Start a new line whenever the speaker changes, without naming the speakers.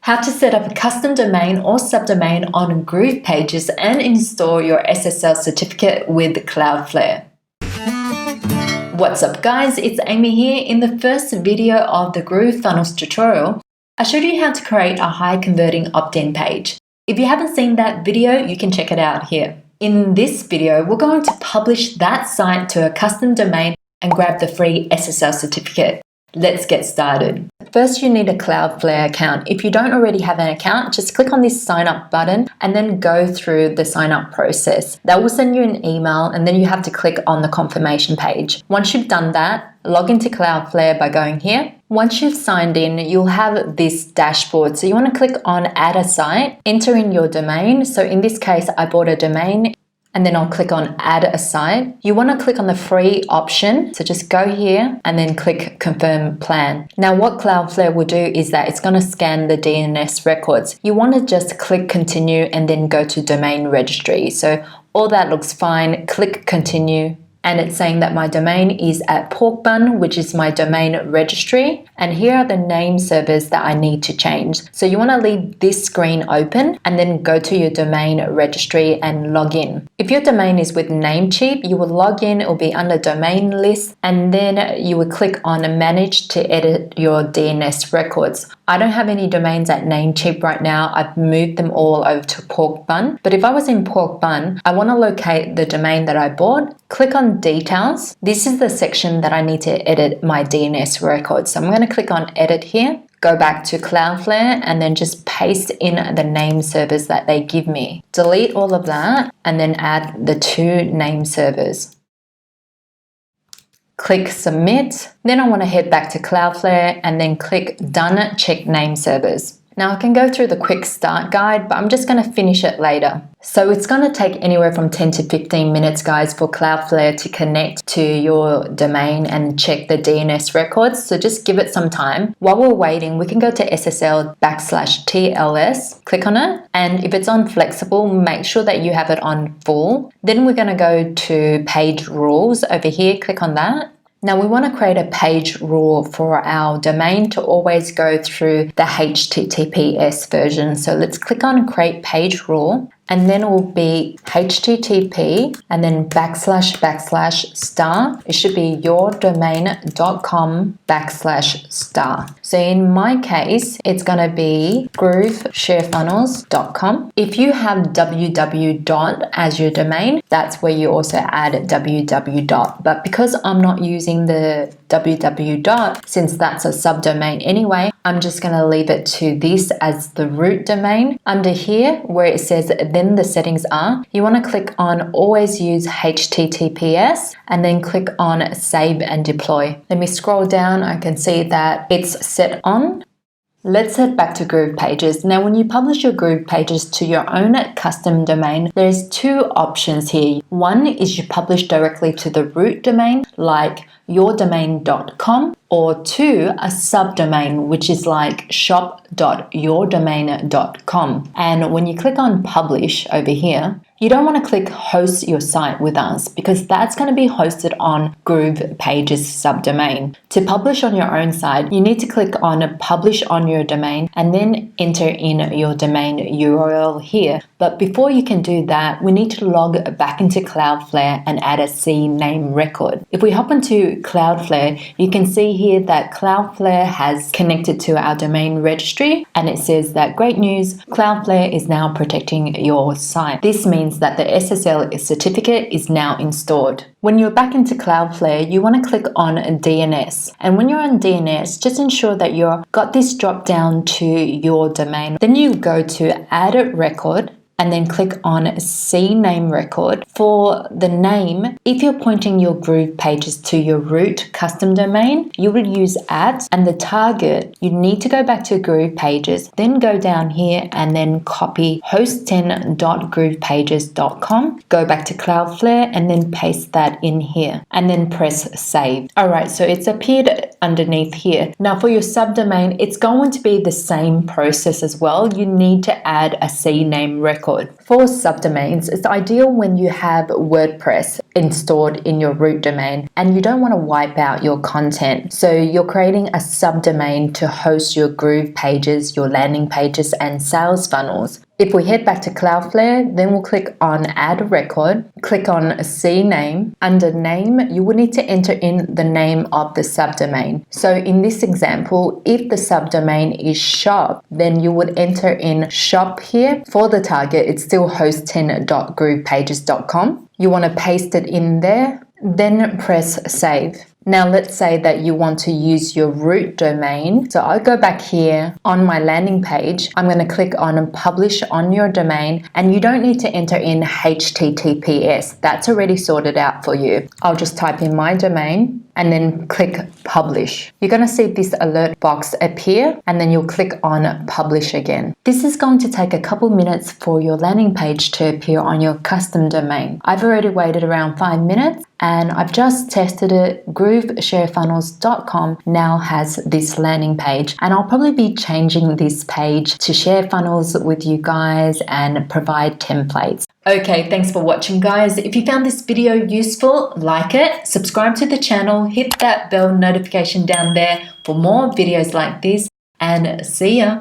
How to set up a custom domain or subdomain on Groovpages and install your SSL certificate with Cloudflare. What's up guys, it's Amy here. In the first video of the Groove Funnels tutorial, I showed you how to create a high converting opt-in page. If you haven't seen that video, you can check it out here. In this video, we're going to publish that site to a custom domain and grab the free SSL certificate. Let's get started. First, you need a Cloudflare account. If you don't already have an account, just click on this sign up button and then go through the sign up process. That will send you an email and then you have to click on the confirmation page. Once you've done that, log into Cloudflare by going here. Once you've signed in, you'll have this dashboard. So you want to click on add a site, enter in your domain. So in this case, I bought a domain. And then I'll click on add a site. You want to click on the free option. So just go here and then click confirm plan. Now what Cloudflare will do is that it's going to scan the DNS records. You want to just click continue and then go to domain registry. So all that looks fine. Click continue. And it's saying that my domain is at Porkbun, which is my domain registry. And here are the name servers that I need to change. So you want to leave this screen open and then go to your domain registry and log in. If your domain is with Namecheap, you will log in, it will be under domain list, and then you will click on manage to edit your DNS records. I don't have any domains at Namecheap right now. I've moved them all over to Porkbun. But if I was in Porkbun, I want to locate the domain that I bought. Click on details. This is the section that I need to edit my DNS records. So I'm going to click on edit here, go back to Cloudflare and then just paste in the name servers that they give me. Delete all of that and then add the two name servers. Click submit. Then I want to head back to Cloudflare and then click done, check name servers. Now I can go through the quick start guide, but I'm just going to finish it later. So it's going to take anywhere from 10 to 15 minutes, guys, for Cloudflare to connect to your domain and check the DNS records. So just give it some time. While we're waiting, we can go to SSL/TLS, click on it. And if it's on flexible, make sure that you have it on full. Then we're going to go to page rules over here. Click on that. Now we want to create a page rule for our domain to always go through the HTTPS version. So let's click on create page rule and then it will be HTTP and then // star. It should be yourdomain.com/star. So in my case, it's going to be groovesharefunnels.com. If you have www. as your domain, that's where you also add www. But because I'm not using the www. Since that's a subdomain anyway, I'm just going to leave it to this as the root domain. Under here where it says then the settings are, you want to click on always use HTTPS and then click on save and deploy. Let me scroll down. I can see that it's set on. Let's head back to Groovpages. Now, when you publish your Groovpages to your own custom domain, there's two options here. One is you publish directly to the root domain, like yourdomain.com, or to a subdomain, which is like shop.yourdomain.com. And when you click on publish over here, you don't want to click host your site with us because that's going to be hosted on Groovpages subdomain. To publish on your own site, you need to click on publish on your domain and then enter in your domain URL here. But before you can do that, we need to log back into Cloudflare and add a CNAME record. If we hop into Cloudflare, you can see here that Cloudflare has connected to our domain registry and it says that great news, Cloudflare is now protecting your site. This means that the SSL certificate is now installed. When you're back into Cloudflare, you want to click on DNS. And when you're on DNS, just ensure that you've got this drop down to your domain. Then you go to add a record and then click on CNAME record. For the name, if you're pointing your Groovpages to your root custom domain, you will use @ and the target, you need to go back to Groovpages, then go down here and then copy host10.groovepages.com, go back to Cloudflare and then paste that in here and then press save. All right, so it's appeared underneath here. Now for your subdomain, it's going to be the same process as well. You need to add a CNAME record. For subdomains, it's ideal when you have WordPress. installed in your root domain, and you don't want to wipe out your content. So you're creating a subdomain to host your Groove pages, your landing pages, and sales funnels. If we head back to Cloudflare, then we'll click on Add Record, click on CNAME. Under name, you will need to enter in the name of the subdomain. So in this example, if the subdomain is shop, then you would enter in shop here. For the target, it's still host10.groovepages.com. You want to paste it in there, then press save. Now let's say that you want to use your root domain. So I'll go back here on my landing page. I'm going to click on publish on your domain, and you don't need to enter in HTTPS. That's already sorted out for you. I'll just type in my domain and then click publish. You're going to see this alert box appear, and then you'll click on publish again. This is going to take a couple minutes for your landing page to appear on your custom domain. I've already waited around 5 minutes, and I've just tested it. GrooveShareFunnels.com now has this landing page, and I'll probably be changing this page to share funnels with you guys and provide templates. Okay, thanks for watching, guys. If you found this video useful, like it, subscribe to the channel, hit that bell notification down there for more videos like this, and see ya.